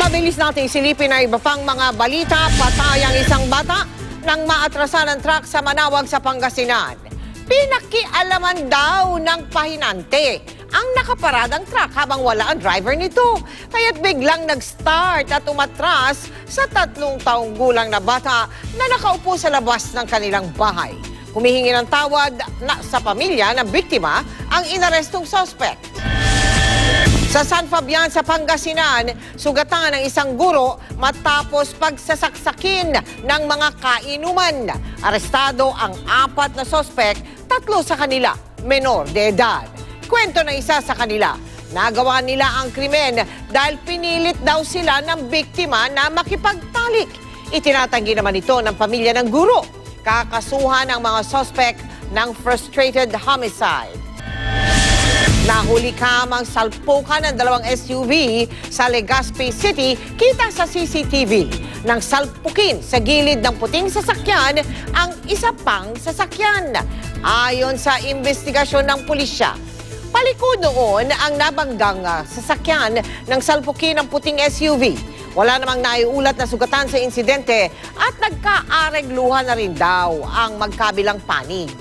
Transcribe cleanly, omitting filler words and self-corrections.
Mabilis natin silipin ang iba pang mga balita. Patay ang isang bata nang maatrasan ng truck sa Manaoag sa Pangasinan. Pinakialaman daw ng pahinante ang nakaparadang truck habang wala ang driver nito. Kaya't biglang nag-start at umatras sa 3 taong gulang na bata na nakaupo sa labas ng kanilang bahay. Humihingi ng tawad sa pamilya ng biktima ang inarestong suspect. Sa San Fabian sa Pangasinan, sugatan ng isang guro matapos pagsasaksakin ng mga kainuman. Arestado ang 4 na sospek, 3 sa kanila, menor de edad. Kwento ng isa sa kanila, nagawa nila ang krimen dahil pinilit daw sila ng biktima na makipagtalik. Itinatanggi naman ito ng pamilya ng guro. Kakasuhan ang mga sospek ng frustrated homicide. Nahuli kamang salpukan ng 2 SUV sa Legazpi City, kita sa CCTV. Nang salpukin sa gilid ng puting sasakyan ang isa pang sasakyan. Ayon sa investigasyon ng pulisya, palikod noon ang nabanggang sasakyan ng salpukin ng puting SUV. Wala namang naiulat na sugatan sa insidente at nagkaaregluhan na rin daw ang magkabilang panig.